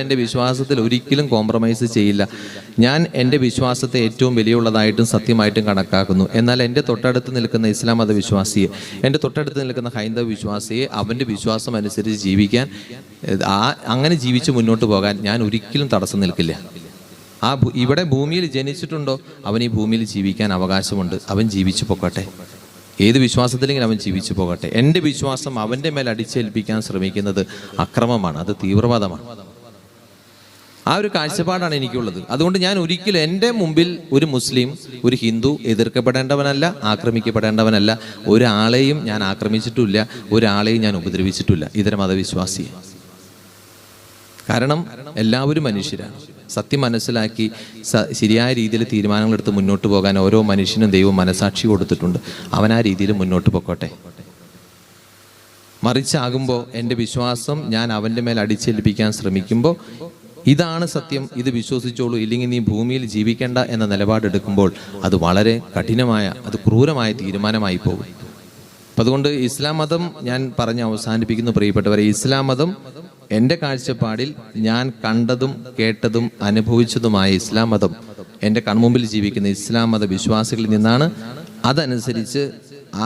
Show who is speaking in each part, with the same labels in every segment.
Speaker 1: എൻ്റെ വിശ്വാസത്തിൽ ഒരിക്കലും കോംപ്രമൈസ് ചെയ്യില്ല. ഞാൻ എൻ്റെ വിശ്വാസത്തെ ഏറ്റവും വിലയുള്ളതായിട്ടും സത്യമായിട്ടും കണക്കാക്കുന്നു. എന്നാൽ എൻ്റെ തൊട്ടടുത്ത് നിൽക്കുന്ന ഇസ്ലാം മത വിശ്വാസിയെ, എൻ്റെ തൊട്ടടുത്ത് നിൽക്കുന്ന ഹൈന്ദവ വിശ്വാസിയെ അവൻ്റെ വിശ്വാസം അനുസരിച്ച് ജീവിക്കാൻ, അങ്ങനെ ജീവിച്ച് മുന്നോട്ട് പോകാൻ ഞാൻ ഒരിക്കലും തടസ്സം നിൽക്കില്ല. ഇവിടെ ഭൂമിയിൽ ജനിച്ചിട്ടുണ്ടോ, അവൻ ഈ ഭൂമിയിൽ ജീവിക്കാൻ അവകാശമുണ്ട്. അവൻ ജീവിച്ചു പോകട്ടെ, ഏത് വിശ്വാസത്തിലെങ്കിലും അവൻ ജീവിച്ചു പോകട്ടെ. എൻ്റെ വിശ്വാസം അവൻ്റെ മേൽ അടിച്ചേൽപ്പിക്കാൻ ശ്രമിക്കുന്നത് അക്രമമാണ്, അത് തീവ്രവാദമാണ്. ആ ഒരു കാഴ്ചപ്പാടാണ് എനിക്കുള്ളത്. അതുകൊണ്ട് ഞാൻ ഒരിക്കലും എൻ്റെ മുമ്പിൽ ഒരു മുസ്ലിം, ഒരു ഹിന്ദു എതിർക്കപ്പെടേണ്ടവനല്ല, ആക്രമിക്കപ്പെടേണ്ടവനല്ല. ഒരാളെയും ഞാൻ ആക്രമിച്ചിട്ടില്ല, ഒരാളെയും ഞാൻ ഉപദ്രവിച്ചിട്ടില്ല ഇതര മതവിശ്വാസിയെ. കാരണം എല്ലാവരും മനുഷ്യരാണ്. സത്യം മനസ്സിലാക്കി ശരിയായ രീതിയിൽ തീരുമാനങ്ങളെടുത്ത് മുന്നോട്ട് പോകാൻ ഓരോ മനുഷ്യനും ദൈവം മനസാക്ഷി കൊടുത്തിട്ടുണ്ട്. അവൻ ആ രീതിയിൽ മുന്നോട്ട് പോയിക്കോട്ടെ. മറിച്ചാകുമ്പോൾ എൻ്റെ വിശ്വാസം ഞാൻ അവൻ്റെ മേൽ അടിച്ചേൽപ്പിക്കാൻ ശ്രമിക്കുമ്പോൾ ഇതാണ് സത്യം, ഇത് വിശ്വസിച്ചോളൂ, ഇല്ലെങ്കിൽ നീ ഭൂമിയിൽ ജീവിക്കേണ്ട എന്ന നിലപാടെടുക്കുമ്പോൾ അത് വളരെ കഠിനമായ, അത് ക്രൂരമായ തീരുമാനമായി പോകും. അപ്പം അതുകൊണ്ട് ഇസ്ലാം മതം ഞാൻ പറഞ്ഞ് അവസാനിപ്പിക്കുന്നു പ്രിയപ്പെട്ടവരെ. ഇസ്ലാം മതം എൻ്റെ കാഴ്ചപ്പാടിൽ ഞാൻ കണ്ടതും കേട്ടതും അനുഭവിച്ചതുമായ ഇസ്ലാം മതം എൻ്റെ കൺമുമ്പിൽ ജീവിക്കുന്ന ഇസ്ലാം മത വിശ്വാസികളിൽ നിന്നാണ്. അതനുസരിച്ച്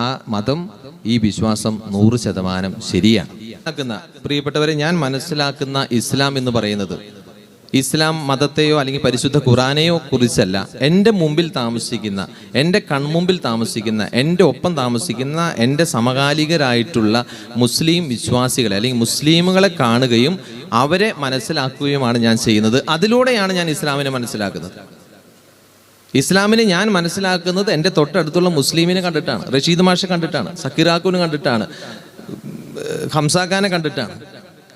Speaker 1: ആ മതം, ഈ വിശ്വാസം 100% ശരിയാണ്. പ്രിയപ്പെട്ടവരെ, ഞാൻ മനസ്സിലാക്കുന്ന ഇസ്ലാം എന്ന് പറയുന്നത് ഇസ്ലാം മതത്തെയോ അല്ലെങ്കിൽ പരിശുദ്ധ ഖുറാനെയോ കുറിച്ചല്ല. എൻ്റെ മുമ്പിൽ താമസിക്കുന്ന, എൻ്റെ കൺമുമ്പിൽ താമസിക്കുന്ന, എൻ്റെ ഒപ്പം താമസിക്കുന്ന എൻ്റെ സമകാലികരായിട്ടുള്ള മുസ്ലിം വിശ്വാസികളെ അല്ലെങ്കിൽ മുസ്ലിമുകളെ കാണുകയും അവരെ മനസ്സിലാക്കുകയുമാണ് ഞാൻ ചെയ്യുന്നത്. അതിലൂടെയാണ് ഞാൻ ഇസ്ലാമിനെ മനസ്സിലാക്കുന്നത്. ഇസ്ലാമിനെ ഞാൻ മനസ്സിലാക്കുന്നത് എൻ്റെ തൊട്ടടുത്തുള്ള മുസ്ലിമിനെ കണ്ടിട്ടാണ്, റഷീദ് മാഷെ കണ്ടിട്ടാണ്, സക്കീറാക്കുവിനെ കണ്ടിട്ടാണ്, ഹംസാഖാനെ കണ്ടിട്ടാണ്.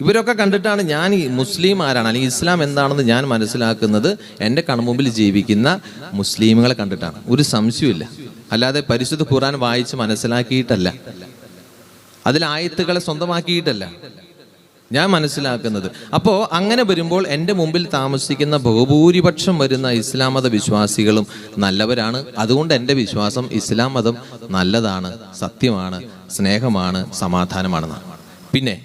Speaker 1: ഇവരൊക്കെ കണ്ടിട്ടാണ് ഞാൻ ഈ മുസ്ലിം ആരാണ് അല്ലെങ്കിൽ ഇസ്ലാം എന്താണെന്ന് ഞാൻ മനസ്സിലാക്കുന്നത്. എൻ്റെ കൺമുമ്പിൽ ജീവിക്കുന്ന മുസ്ലിമുകളെ കണ്ടിട്ടാണ്, ഒരു സംശയമില്ല. അല്ലാതെ പരിശുദ്ധ ഖുർആൻ വായിച്ച് മനസ്സിലാക്കിയിട്ടല്ല, അതിൽ ആയത്തുകളെ സ്വന്തമാക്കിയിട്ടല്ല ഞാൻ മനസ്സിലാക്കുന്നത്. അപ്പോൾ അങ്ങനെ വരുമ്പോൾ എൻ്റെ മുമ്പിൽ താമസിക്കുന്ന ബഹുഭൂരിപക്ഷം വരുന്ന ഇസ്ലാം മത വിശ്വാസികളും നല്ലവരാണ്. അതുകൊണ്ട് എൻ്റെ വിശ്വാസം ഇസ്ലാം മതം നല്ലതാണ്, സത്യമാണ്, സ്നേഹമാണ്, സമാധാനമാണെന്നാണ്. പിന്നെ